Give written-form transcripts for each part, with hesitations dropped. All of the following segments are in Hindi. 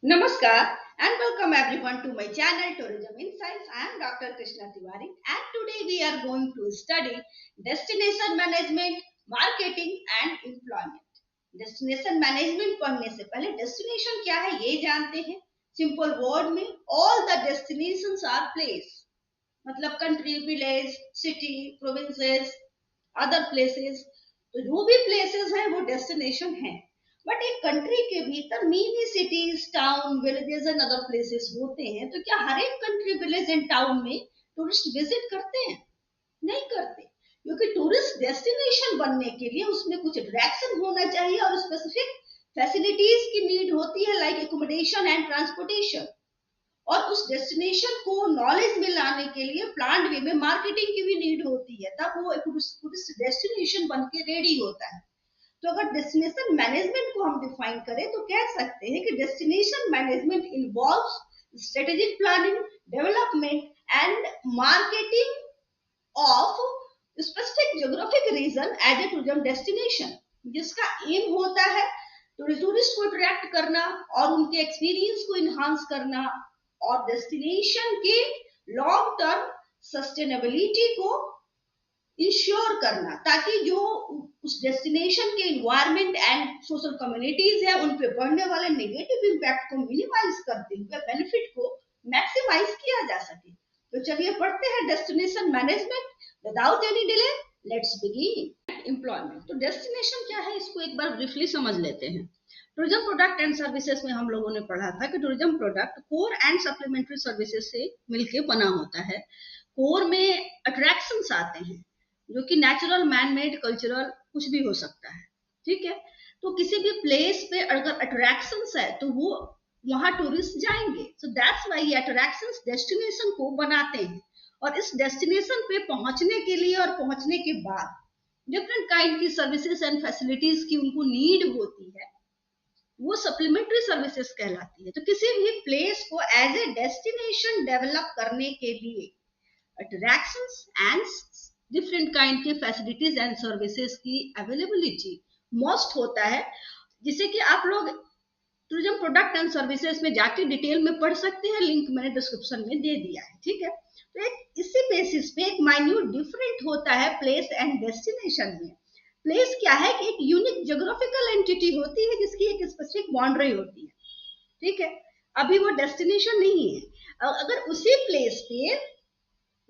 Namaskar and welcome everyone to my channel Tourism Insights. I am Dr. Krishna Tiwari and today we are going to study destination management, marketing and employment. Destination management पढ़ने से पहले destination क्या है ये जानते हैं. Simple word में all the destinations are place. मतलब country, village, city, provinces, other places. तो जो भी places हैं वो destination हैं. बट एक कंट्री के भीतर mini cities, town, villages and other places होते हैं. तो क्या हर एक कंट्री, विलेज एंड टाउन में टूरिस्ट विजिट करते हैं? नहीं करते, क्योंकि टूरिस्ट डेस्टिनेशन बनने के लिए उसमें कुछ अट्रैक्शन होना चाहिए और स्पेसिफिक फैसिलिटीज की नीड होती है, लाइक एकोमोडेशन एंड ट्रांसपोर्टेशन. और उस डेस्टिनेशन को नॉलेज में लाने के लिए प्लान्ड वे में मार्केटिंग की भी नीड होती है, तब वो टूरिस्ट डेस्टिनेशन बन के रेडी होता है. तो अगर डेस्टिनेशन मैनेजमेंट को हम डिफाइन करें तो कह सकते हैं कि destination management involves strategic planning, development and marketing of specific geographic region as a tourism destination, जिसका एम होता है टूरिस्ट को अट्रैक्ट करना और उनके एक्सपीरियंस को इनहांस करना और डेस्टिनेशन के लॉन्ग टर्म सस्टेनेबिलिटी को इंश्योर करना, ताकि जो उस डेस्टिनेशन के इन्वायरमेंट एंड सोशल कम्युनिटीज है उन पे पड़ने वाले नेगेटिव इम्पैक्ट को मिनिमाइज करते हुए बेनिफिट को मैक्सिमाइज किया जा सके. तो चलिए पढ़ते हैं destination management without any delay. Let's begin. Employment. तो डेस्टिनेशन क्या है इसको एक बार ब्रीफली समझ लेते हैं. टूरिज्म प्रोडक्ट एंड सर्विसेज में हम लोगों ने पढ़ा था कि tourism product core and supplementary services से मिलकर बना होता है. कोर में अट्रैक्शंस आते हैं जो कि नेचुरल, मैन मेड, कल्चरल कुछ भी हो सकता है. ठीक है, तो किसी भी प्लेस पे अगर अट्रैक्शंस है तो वो वहां टूरिस्ट जाएंगे. सो दैट्स व्हाई ये अट्रैक्शंस डेस्टिनेशन को बनाते हैं. और इस डेस्टिनेशन पे पहुंचने के लिए और पहुंचने के बाद डिफरेंट काइंड की सर्विसेज एंड फैसिलिटीज की उनको नीड होती है, वो सप्लीमेंट्री सर्विसेज कहलाती है. तो किसी भी प्लेस को एज ए डेस्टिनेशन डेवलप करने के लिए अट्रैक्शंस एंड डिफरेंट काइंड के फैसिलिटीज एंड सर्विसेज की अवेलेबिलिटी मस्ट होता है, जिसे कि आप लोग टूरिज्म प्रोडक्ट एंड सर्विसेज में जाके डिटेल में पढ़ सकते हैं. लिंक मैंने डिस्क्रिप्शन में दे दिया है. ठीक है, तो एक इसी बेसिस पे एक माइन्यूट डिफरेंट होता है प्लेस एंड डेस्टिनेशन में. प्लेस क्या है कि एक यूनिक ज्योग्राफिकल एंटिटी होती है जिसकी एक स्पेसिफिक बाउंड्री होती है. ठीक है, अभी वो डेस्टिनेशन नहीं है. अगर उसी प्लेस पे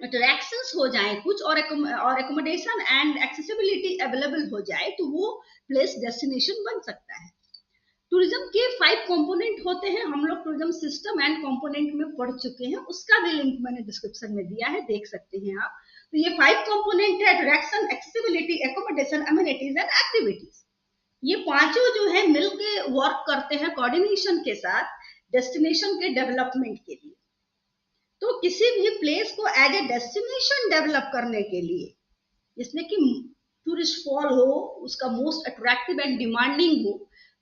अट्रैक्शंस हो जाए कुछ और एकोमोडेशन एंड एक्सेसिबिलिटी अवेलेबल हो जाए तो वो प्लेस डेस्टिनेशन बन सकता है. टूरिज्म के 5 कंपोनेंट होते हैं. हम लोग टूरिज्म सिस्टम एंड कंपोनेंट में पढ़ चुके हैं, उसका भी लिंक मैंने डिस्क्रिप्शन में दिया है, देख सकते हैं आप. तो ये 5 कंपोनेंट है: attraction, accessibility, accommodation, amenities and activities. ये पांचों जो है मिलके वर्क करते हैं कोऑर्डिनेशन के साथ डेस्टिनेशन के डेवलपमेंट के लिए. तो किसी भी प्लेस को एज ए डेस्टिनेशन डेवलप करने के लिए, जिसमें कि टूरिस्ट फॉल हो, उसका मोस्ट अट्रैक्टिव एंड डिमांडिंग हो,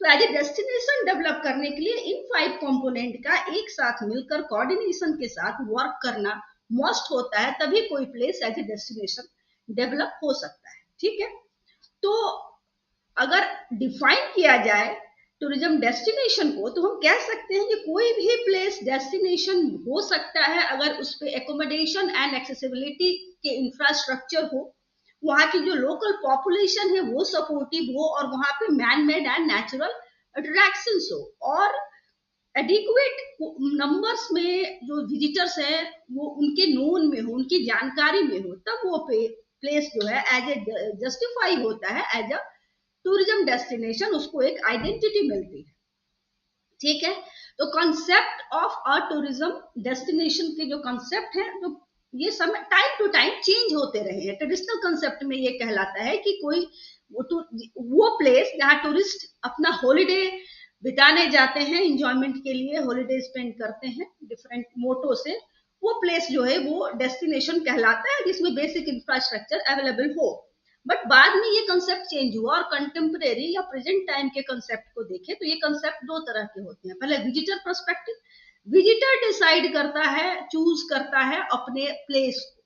तो एज ए डेस्टिनेशन डेवलप करने के लिए इन 5 कंपोनेंट का एक साथ मिलकर कोऑर्डिनेशन के साथ वर्क करना मस्ट होता है, तभी कोई place as a destination develop हो सकता है. ठीक है, तो अगर डिफाइन किया जाए टूरिज्म डेस्टिनेशन को तो हम कह सकते हैं कि कोई भी प्लेस डेस्टिनेशन हो सकता है अगर उस पर एकोमोडेशन एंड एक्सेसिबिलिटी के इंफ्रास्ट्रक्चर हो, वहां की जो लोकल पॉपुलेशन है वो सपोर्टिव हो और वहां पे man made and natural attractions हो और एडिक्वेट नंबर्स में जो विजिटर्स है वो उनके नोन में हो, उनकी जानकारी में हो, तब वो प्लेस जो है एज ए जस्टिफाई होता है एज अ टूरिज्म डेस्टिनेशन, उसको एक आइडेंटिटी मिलती है. ठीक है, तो concept of a tourism destination के जो कॉन्सेप्ट है तो ये समय टाइम टू टाइम चेंज होते रहे हैं. ट्रेडिशनल कॉन्सेप्ट में ये कहलाता है कि कोई वो प्लेस जहाँ टूरिस्ट अपना हॉलिडे बिताने जाते हैं, इंजॉयमेंट के लिए हॉलिडे स्पेंड करते हैं डिफरेंट मोटो से, वो प्लेस जो है वो डेस्टिनेशन कहलाता है जिसमें बेसिक इंफ्रास्ट्रक्चर अवेलेबल हो. बट बाद में ये कंसेप्ट चेंज हुआ और कंटेम्परेरी या प्रेजेंट टाइम के कंसेप्ट को देखें तो ये कंसेप्ट 2 तरह के होते हैं. पहले विजिटर पर्सपेक्टिव. विजिटर डिसाइड करता है, चूज करता है अपने प्लेस को.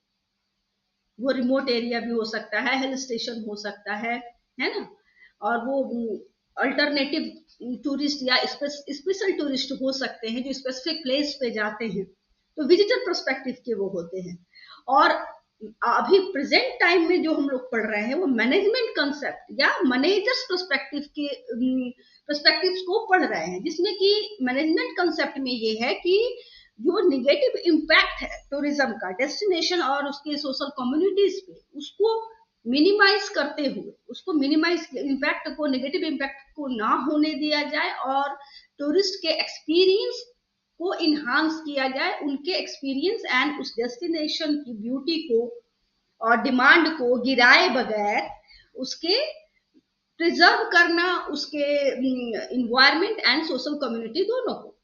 वो रिमोट एरिया भी हो सकता है, हिल स्टेशन हो सकता है ना, और वो अल्टरनेटिव टूरिस्ट या स्पेशल टूरिस्ट हो सकते हैं जो स्पेसिफिक प्लेस पे जाते हैं, तो विजिटर पर्सपेक्टिव के वो होते हैं। और अभी प्रेजेंट टाइम में जो हम लोग पढ़ रहे हैं वो मैनेजमेंट कंसेप्ट या मैनेजर्स पर्सपेक्टिव के पर्सपेक्टिव्स को पढ़ रहे हैं, जिसमें कि मैनेजमेंट कंसेप्ट में ये है कि जो निगेटिव इम्पैक्ट है टूरिज्म का डेस्टिनेशन और उसके सोशल कम्युनिटीज पे, उसको मिनिमाइज करते हुए, उसको मिनिमाइज इम्पैक्ट को, नेगेटिव इम्पैक्ट को ना होने दिया जाए और टूरिस्ट के एक्सपीरियंस को इन्हांस किया जाए, उनके एक्सपीरियंस एंड उस डेस्टिनेशन की ब्यूटी को और डिमांड को गिराए बगैर उसके प्रिजर्व करना, उसके इन्वायरमेंट एंड सोशल कम्युनिटी दोनों को,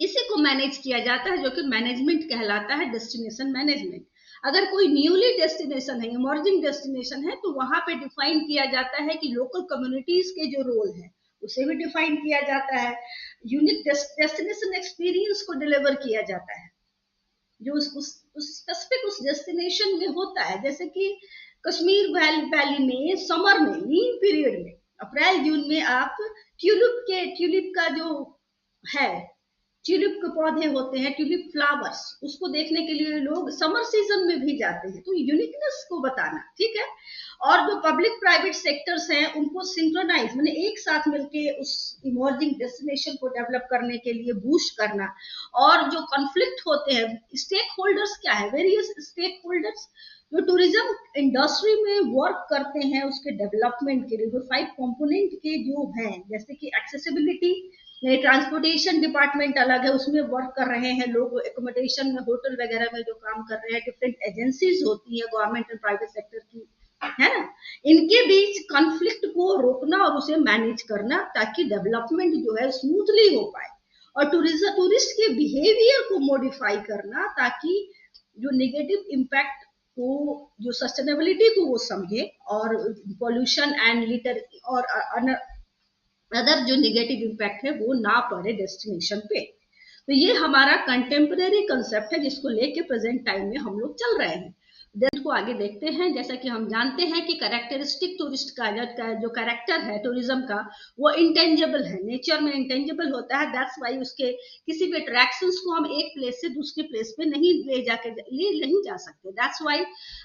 इसी को मैनेज किया जाता है, जो कि मैनेजमेंट कहलाता है, डेस्टिनेशन मैनेजमेंट। अगर कोई न्यूली डेस्टिनेशन है, इमर्जिंग डेस्टिनेशन है, तो वहां पे डिफाइन किया जाता है कि लोकल कम्युनिटीज के जो रोल है उसे भी डिफाइन किया जाता है, यूनिक डेस्टिनेशन एक्सपीरियंस को डिलीवर किया जाता है जो उस स्पेसिफिक उस डेस्टिनेशन में होता है। जैसे कि कश्मीर वैली में समर में लीन पीरियड में अप्रैल जून में आप ट्यूलिप का जो है, ट्यूलिप के पौधे होते हैं, ट्यूलिप फ्लावर्स, उसको देखने के लिए लोग समर सीजन में भी जाते हैं, तो यूनिकनेस को बताना, ठीक है। और जो पब्लिक प्राइवेट सेक्टर्स हैं उनको सिंक्रोनाइज, माने एक साथ मिलके उस इमर्जिंग डेस्टिनेशन को डेवलप करने के लिए बूस्ट करना। और जो कॉन्फ्लिक्ट होते हैं, स्टेक होल्डर्स क्या है, वेरियस स्टेक होल्डर्स जो टूरिज्म इंडस्ट्री में वर्क करते हैं उसके डेवलपमेंट के लिए, जो 5 कंपोनेंट के जो हैं, जैसे कि एक्सेसिबिलिटी, ट्रांसपोर्टेशन डिपार्टमेंट अलग है, उसमें वर्क कर रहे हैं लोग, एकोमोडेशन में, होटल वगैरह में जो काम कर रहे हैं, डिफरेंट एजेंसीज होती है गवर्नमेंट एंड प्राइवेट सेक्टर की, है ना। इनके बीच कॉन्फ्लिक्ट को रोकना और उसे मैनेज करना, ताकि डेवलपमेंट जो है स्मूथली हो पाए, और टूरिस्ट के बिहेवियर को मॉडिफाई करना, ताकि जो नेगेटिव इम्पैक्ट को, जो सस्टेनेबिलिटी को वो समझे, और पॉल्यूशन एंड लिटर और अदर जो नेगेटिव इम्पैक्ट है वो ना पड़े डेस्टिनेशन पे। तो ये हमारा कंटेम्परेरी कंसेप्ट है, जिसको लेके प्रेजेंट टाइम में हम लोग चल रहे हैं। को आगे देखते हैं। जैसा कि हम जानते हैं कि कैरेक्टरिस्टिक टूरिस्ट का जो कैरेक्टर है टूरिज्म का, वो इंटेंजिबल है, नेचर में इंटेंजिबल होता है। दैट्स वाई उसके किसी भी अट्रैक्शंस को हम एक प्लेस से दूसरे प्लेस पे नहीं ले नहीं जा सकते। दैट्स वाई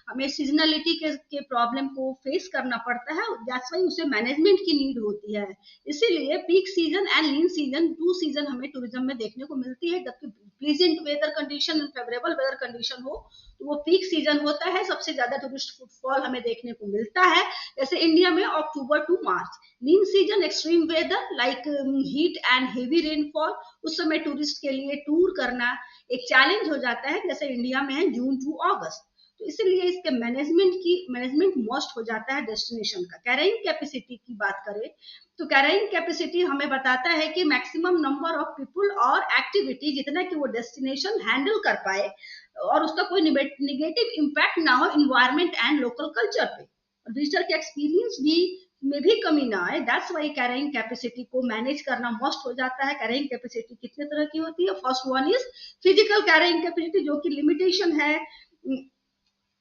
हमें सीजनलिटी के प्रॉब्लम को फेस करना पड़ता है। दैट्स वाई उसे मैनेजमेंट की नीड होती है। इसीलिए peak season and lean season, 2 season हमें टूरिज्म में देखने को मिलती है। जबकि pleasant weather condition and favourable weather condition हो तो वो पीक सीजन होता है, सबसे ज्यादा टूरिस्ट फुटफॉल हमें देखने को मिलता है। जैसे इंडिया में October to March. Lean season extreme weather like heat and heavy rainfall, उस समय टूरिस्ट के लिए टूर करना एक चैलेंज हो जाता है, जैसे इंडिया में है जून टू अगस्त। तो इसलिए इसके मैनेजमेंट मस्ट हो जाता है डेस्टिनेशन का। कैरिंग कैपेसिटी की बात करें तो कैरिंग कैपेसिटी हमें बताता है कि मैक्सिमम नंबर ऑफ पीपल और एक्टिविटी जितना कि वो डेस्टिनेशन हैंडल कर पाए और उसका कोई निगेटिव इम्पैक्ट ना हो इन्वायरमेंट एंड लोकल कल्चर पे, विजिटर के एक्सपीरियंस भी में भी कमी ना आए। दैट्स वाई कैरिंग कैपेसिटी को मैनेज करना मस्ट हो जाता है। कैरिंग कैपेसिटी कितने तरह की होती है? First one is physical carrying capacity, जो कि लिमिटेशन है,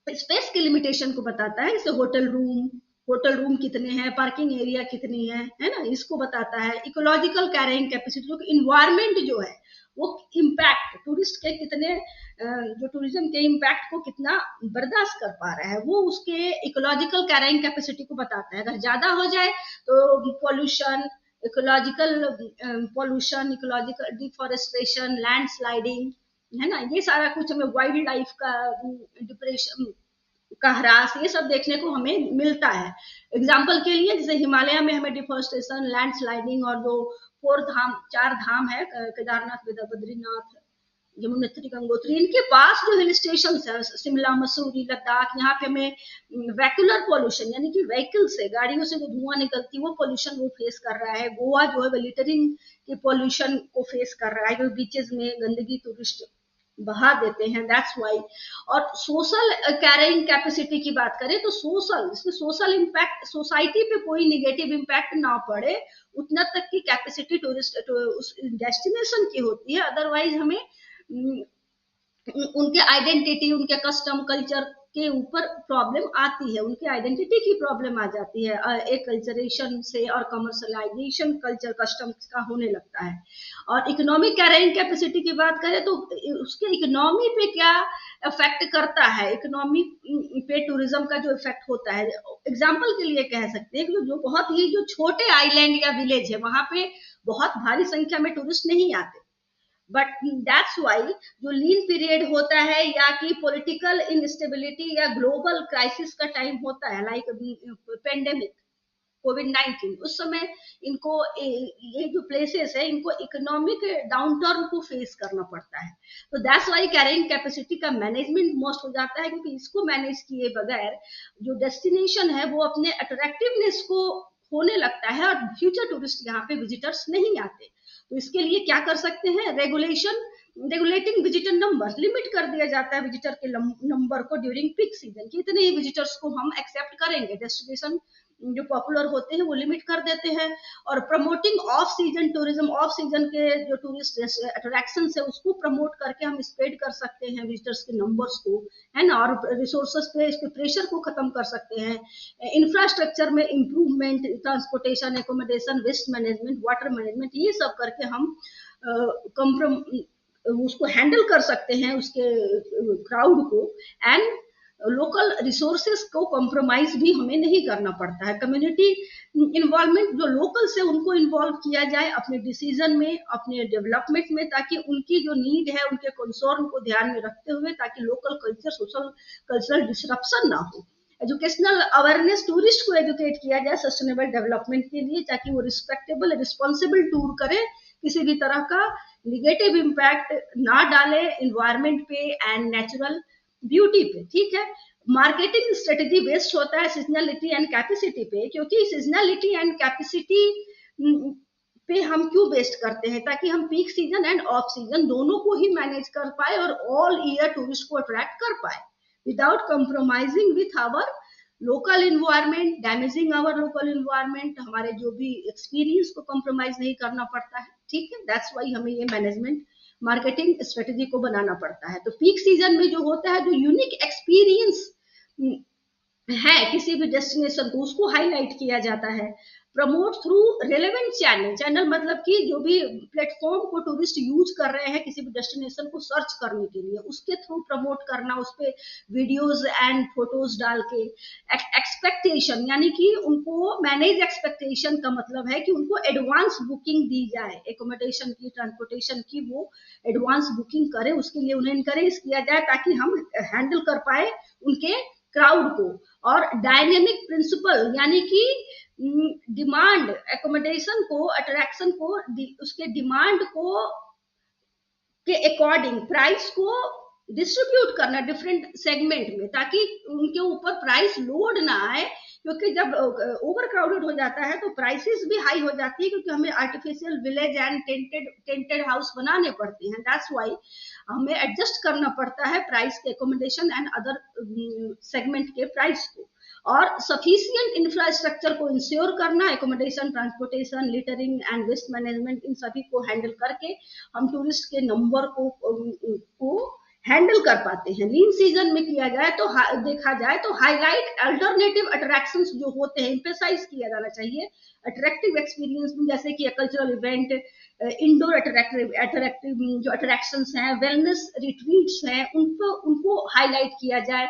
स्पेस की लिमिटेशन को बताता है। जैसे होटल रूम कितने हैं, पार्किंग एरिया कितनी है ना, इसको बताता है। इकोलॉजिकल कैरिंग कैपेसिटी, जो कि इन्वायरमेंट जो है वो इम्पैक्ट टूरिस्ट के कितने, जो टूरिज्म के इम्पैक्ट को कितना बर्दाश्त कर पा रहा है, वो उसके इकोलॉजिकल कैरिंग कैपेसिटी को बताता है। अगर ज्यादा हो जाए तो पॉल्यूशन, इकोलॉजिकल डिफॉरेस्टेशन, लैंडस्लाइडिंग, है ना, ये सारा कुछ हमें वाइल्ड लाइफ का डिप्रेशन का ह्रास, ये सब देखने को हमें मिलता है। एग्जाम्पल के लिए जैसे हिमालय में हमें डिफॉरेस्टेशन, लैंडस्लाइडिंग, और जो 4 धाम है, केदारनाथ, बद्रीनाथ, यमुनोत्री, गंगोत्री, इनके पास जो हिल स्टेशन है, शिमला, मसूरी, लद्दाख, यहाँ पे हमें वैक्यूलर पॉल्यूशन यानी कि व्हीकल से, गाड़ियों से जो धुआं निकलती है वो पॉल्यूशन वो फेस कर रहा है। गोवा जो है लिटरिंग के पॉल्यूशन को फेस कर रहा है, जो बीचेस में गंदगी टूरिस्ट बहा देते हैं। That's why. और सोशल कैरिंग कैपेसिटी की बात करें तो इसमें सोशल इम्पैक्ट, सोसाइटी पे कोई निगेटिव इम्पैक्ट ना पड़े उतना तक की कैपेसिटी टूरिस्ट उस डेस्टिनेशन की होती है। अदरवाइज हमें उनके आइडेंटिटी, उनके कस्टम, कल्चर के ऊपर प्रॉब्लम आती है, उनके आइडेंटिटी की प्रॉब्लम आ जाती है, एक कल्चरेशन से और कमर्शलाइजेशन कल्चर कस्टम्स का होने लगता है। और इकोनॉमिक कैरिंग कैपेसिटी की बात करें तो उसके इकोनॉमी पे क्या इफेक्ट करता है, इकोनॉमी पे टूरिज्म का जो इफेक्ट होता है। एग्जाम्पल के लिए कह सकते हैं कि जो बहुत ही जो छोटे आइलैंड या विलेज है वहां पे बहुत भारी संख्या में टूरिस्ट नहीं आते, बट दैट्स वाई जो लीन पीरियड होता है या कि पॉलिटिकल इंस्टेबिलिटी या ग्लोबल क्राइसिस का टाइम होता है, लाइक पेंडेमिक कोविड-19, उस समय इनको ये जो प्लेसेस है इनको इकोनॉमिक डाउनटर्न को फेस करना पड़ता है। तो दैट्स वाई कैरिंग कैपेसिटी का मैनेजमेंट मोस्ट हो जाता है, क्योंकि इसको मैनेज किए बगैर जो डेस्टिनेशन है वो अपने अट्रैक्टिवनेस को होने लगता है और फ्यूचर टूरिस्ट यहाँ पे विजिटर्स नहीं आते। तो इसके लिए क्या कर सकते हैं, रेगुलेटिंग विजिटर नंबर, लिमिट कर दिया जाता है विजिटर के नंबर को ड्यूरिंग पीक सीजन कि इतने ही विजिटर्स को हम एक्सेप्ट करेंगे। डेस्टिनेशन जो पॉपुलर होते हैं वो लिमिट कर देते हैं। और promoting off season tourism, off season के जो टूरिस्ट अट्रैक्शन है उसको प्रमोट करके हम स्प्रेड कर सकते हैं विजिटर्स के नंबर्स को, है ना, और रिसोर्सेस पे इसके प्रेशर को खत्म कर सकते हैं। इंफ्रास्ट्रक्चर में improvement, transportation, accommodation, waste management, water management, ये सब करके हम उसको हैंडल कर सकते हैं उसके क्राउड को। एंड लोकल रिसोर्सेस को कॉम्प्रोमाइज भी हमें नहीं करना पड़ता है। कम्युनिटी इन्वॉल्वमेंट, जो लोकल से उनको इन्वॉल्व किया जाए अपने डिसीजन में, अपने डेवलपमेंट में, ताकि उनकी जो नीड है उनके कंसर्न को ध्यान में रखते हुए ताकि local culture, social cultural disruption ना हो। एजुकेशनल अवेयरनेस, टूरिस्ट को एजुकेट किया जाए सस्टेनेबल डेवलपमेंट के लिए ताकि वो रिस्पेक्टेबल रिस्पॉन्सिबल टूर करे, किसी भी तरह का निगेटिव इम्पैक्ट ना डाले इन्वायरमेंट पे एंड नेचुरल ब्यूटी पे। ठीक है, मार्केटिंग स्ट्रेटेजी बेस्ड होता है सीजनलिटी एंड कैपेसिटी पे, क्योंकि सीजनलिटी एंड कैपेसिटी पे हम क्यों बेस्ड करते हैं, ताकि हम peak season and off season दोनों को ही मैनेज कर पाए और ऑल ईयर टूरिस्ट को अट्रैक्ट कर पाए without compromising with our local environment, damaging our local environment, हमारे जो भी एक्सपीरियंस को कंप्रोमाइज नहीं करना पड़ता है। ठीक है, दैट्स वाई हमें ये मैनेजमेंट मार्केटिंग स्ट्रेटेजी को बनाना पड़ता है। तो पीक सीजन में जो होता है, जो यूनिक एक्सपीरियंस है किसी भी डेस्टिनेशन को, उसको हाईलाइट किया जाता है। Promote through relevant channel, channel मतलब कि जो भी प्लेटफॉर्म को टूरिस्ट यूज कर रहे हैं किसी भी डेस्टिनेशन को सर्च करने के लिए, उसके थ्रू प्रमोट करना, उस पर वीडियोज एंड फोटोज डाल के। एक्सपेक्टेशन यानी कि उनको मैनेज एक्सपेक्टेशन का मतलब है कि उनको एडवांस बुकिंग दी जाए, एकोमोडेशन की, ट्रांसपोर्टेशन की, वो एडवांस बुकिंग करे, उसके लिए उन्हें इनकरेज किया जाए ताकि हम हैंडल कर पाए उनके क्राउड को। और डायनेमिक प्रिंसिपल यानी कि डिमांड, एकोमोडेशन को, अट्रैक्शन को, उसके डिमांड को के अकॉर्डिंग प्राइस को डिस्ट्रीब्यूट करना डिफरेंट सेगमेंट में, ताकि उनके ऊपर प्राइस लोड ना आए, क्योंकि जब ओवर क्राउडेड हो जाता है तो प्राइसेस भी हाई हो जाती है, क्योंकि हमें artificial village and tented house बनाने पड़ते हैं। दैट्स वाई हमें एडजस्ट करना पड़ता है प्राइस के, एकोमोडेशन एंड अदर सेगमेंट के प्राइस को। और सफिशिएंट इंफ्रास्ट्रक्चर को इंश्योर करना, accommodation, transportation, littering and waste management, इन सभी को हैंडल करके हम टूरिस्ट के नंबर को हैंडल कर पाते हैं। लीन सीजन में किया जाए तो देखा जाए तो हाईलाइट अल्टरनेटिव अट्रैक्शंस जो होते हैं, एम्फेसाइज किया जाना चाहिए अट्रैक्टिव एक्सपीरियंस में, जैसे कि कल्चरल इवेंट, इंडोर अट्रैक्टिव जो अट्रैक्शंस हैं, वेलनेस रिट्रीट्स हैं, उनको हाईलाइट किया जाए।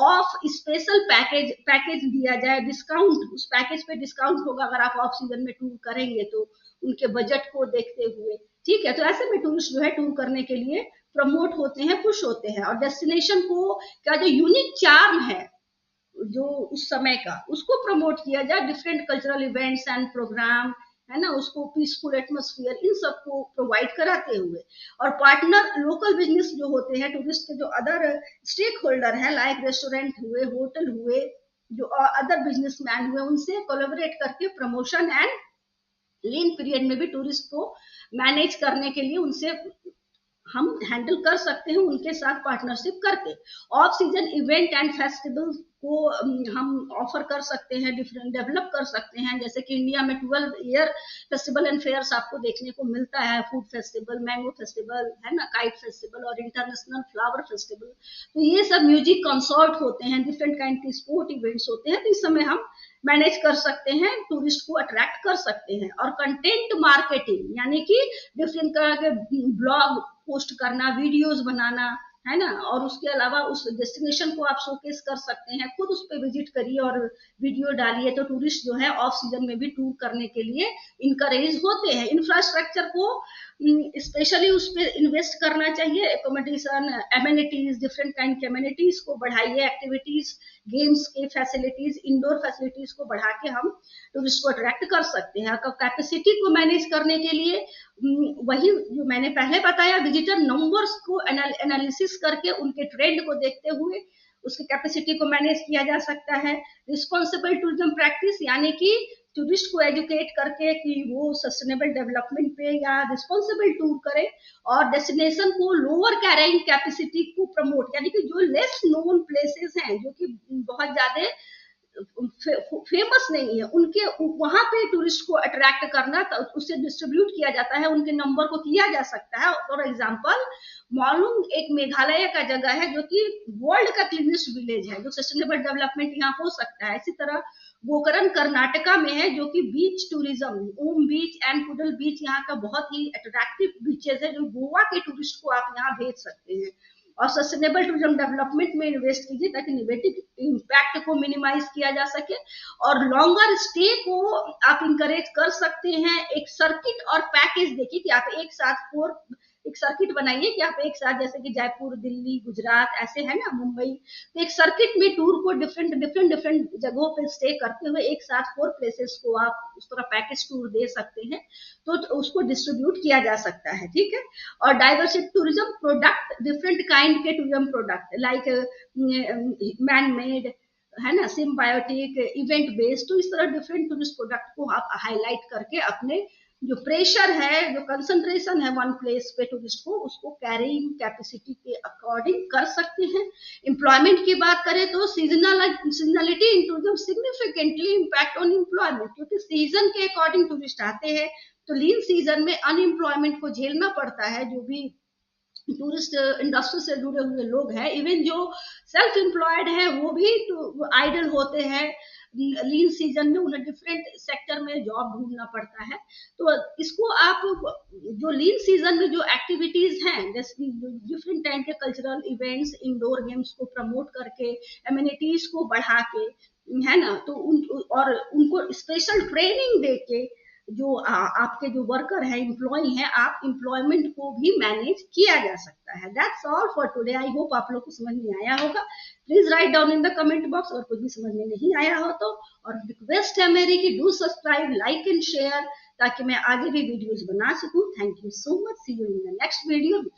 ऑफ स्पेशल पैकेज दिया जाए, डिस्काउंट, उस पैकेज पे डिस्काउंट होगा अगर आप ऑफ सीजन में टूर करेंगे तो उनके बजट को देखते हुए। ठीक है, तो ऐसे में टूरिस्ट जो है टूर करने के लिए प्रमोट होते हैं, पुश होते हैं। और डेस्टिनेशन को का जो यूनिक चार्म है जो उस समय का, उसको प्रमोट किया जाए, different cultural events and program, है ना, उसको पीसफुल एटमोस्फियर, इन सबको प्रोवाइड कराते हुए। और पार्टनर लोकल बिजनेस जो होते हैं, टूरिस्ट के जो अदर स्टेक होल्डर हैं, लाइक रेस्टोरेंट हुए, होटल हुए, जो अदर बिजनेसमैन हुए, उनसे कोलैबोरेट करके प्रमोशन एंड लीन पीरियड में भी टूरिस्ट को मैनेज करने के लिए उनसे हम हैंडल कर सकते हैं, उनके साथ पार्टनरशिप करके। Off season event and festival को हम ऑफर कर सकते हैं, डिफरेंट डेवलप कर सकते हैं। जैसे कि इंडिया में 12 ईयर फेस्टिवल एंड फेयर्स आपको देखने को मिलता है, फूड फेस्टिवल, मैंगो फेस्टिवल है ना, काइट फेस्टिवल और इंटरनेशनल फ्लावर फेस्टिवल। तो ये सब म्यूजिक कंसर्ट होते हैं, डिफरेंट काइंड के स्पोर्ट इवेंट्स होते हैं। तो इस समय हम मैनेज कर सकते हैं, टूरिस्ट को अट्रैक्ट कर सकते हैं। और कंटेंट मार्केटिंग यानी कि डिफरेंट तरह के ब्लॉग पोस्ट करना, वीडियोस बनाना, है ना, और उसके अलावा उस डेस्टिनेशन को आप शोकेस कर सकते हैं, खुद उस पर विजिट करिए और वीडियो डालिए, तो टूरिस्ट जो है ऑफ सीजन में भी टूर करने के लिए इनकरेज होते हैं। इंफ्रास्ट्रक्चर को स्पेशली उस पर इन्वेस्ट करना चाहिए, एकोमोडेशन, एमिनिटीज, डिफरेंट काइंड के एमिनिटीज को बढ़ाइए, एक्टिविटीज, गेम्स के फैसिलिटीज, इंडोर फैसिलिटीज को बढ़ा के हम टूरिस्ट को अट्रैक्ट कर सकते हैं। कैपेसिटी को मैनेज करने के लिए वही जो मैंने पहले बताया, विजिटर नंबर्स को एनालिसिस करके उनके ट्रेंड को देखते हुए उसकी कैपेसिटी को मैनेज किया जा सकता है। रिस्पॉन्सिबल टूरिज्म प्रैक्टिस यानी कि टूरिस्ट को एजुकेट करके कि वो सस्टेनेबल डेवलपमेंट पे या रिस्पॉन्सिबल टूर करे, और डेस्टिनेशन को लोअर कैरिंग कैपेसिटी को प्रमोट, यानी कि जो लेस नोन प्लेसेस हैं, जो कि बहुत ज्यादा फेमस नहीं है, उनके वहां पे टूरिस्ट को अट्रैक्ट करना, तो उससे डिस्ट्रीब्यूट किया जाता है, उनके नंबर को किया जा सकता है। फॉर एग्जांपल मॉलुंग एक मेघालय का जगह है जो कि वर्ल्ड का क्लीनेस्ट विलेज है, जो सस्टेनेबल डेवलपमेंट यहाँ हो सकता है। इसी तरह गोकर्ण कर्नाटका में है, जो कि beach tourism, Om beach and Kudle beach यहाँ का बहुत ही अट्रैक्टिव बीचेस है, जो गोवा के टूरिस्ट को आप यहाँ भेज सकते हैं। और सस्टेनेबल टूरिज्म डेवलपमेंट में इन्वेस्ट कीजिए ताकि नेगेटिव इम्पैक्ट को मिनिमाइज किया जा सके, और लॉन्गर स्टे को आप इंकरेज कर सकते हैं। एक सर्किट और पैकेज देखिए कि आप एक साथ एक सर्किट बनाइए कि आप एक साथ, जैसे कि जयपुर, दिल्ली, गुजरात ऐसे है ना, मुंबई, तो एक सर्किट में टूर को डिफरेंट जगहों पे स्टे करते हुए एक साथ 4 प्लेसेस को आप उस तरह पैकेज टूर दे सकते हैं, तो उसको डिस्ट्रीब्यूट किया जा सकता है। ठीक है। और diversity tourism, product, different kind के tourism product like man made, है ना, सिम्बायोटिक, इवेंट बेस्ड, तो इस तरह डिफरेंट टूरिस्ट प्रोडक्ट को आप हाईलाइट करके अपने जो प्रेशर है, जो कंसंट्रेशन है वन प्लेस पे टूरिस्ट को, उसको कैरिंग कैपेसिटी के अकॉर्डिंग कर सकते हैं। एम्प्लॉयमेंट की बात करें तो seasonality in tourism significantly impact on employment, क्योंकि सीजन के अकॉर्डिंग टूरिस्ट आते हैं, तो लीन सीजन में अनएम्प्लॉयमेंट को झेलना पड़ता है जो भी टूरिस्ट इंडस्ट्री से जुड़े हुए लोग हैं। इवन जो सेल्फ एम्प्लॉयड है वो भी आइडल होते हैं, लीन सीजन में उन्हें डिफरेंट सेक्टर में जॉब ढूंढना पड़ता है। तो इसको आप जो लीन सीजन में जो एक्टिविटीज हैं, जैसे डिफरेंट टाइप के कल्चरल इवेंट्स, इंडोर गेम्स को प्रमोट करके, एमिनिटीज को बढ़ा के, है ना, तो और उनको स्पेशल ट्रेनिंग दे के जो आपके जो वर्कर है, एम्प्लॉय है, आप एम्प्लॉयमेंट को भी मैनेज किया जा सकता है। That's all for today. I hope आप लोग को समझ में आया होगा। Please write down in the comment box अगर कुछ भी समझ में नहीं आया हो तो। और रिक्वेस्ट है मेरी कि do subscribe, like and share, ताकि मैं आगे भी वीडियोस बना सकूं। Thank you so much. See you in the next video with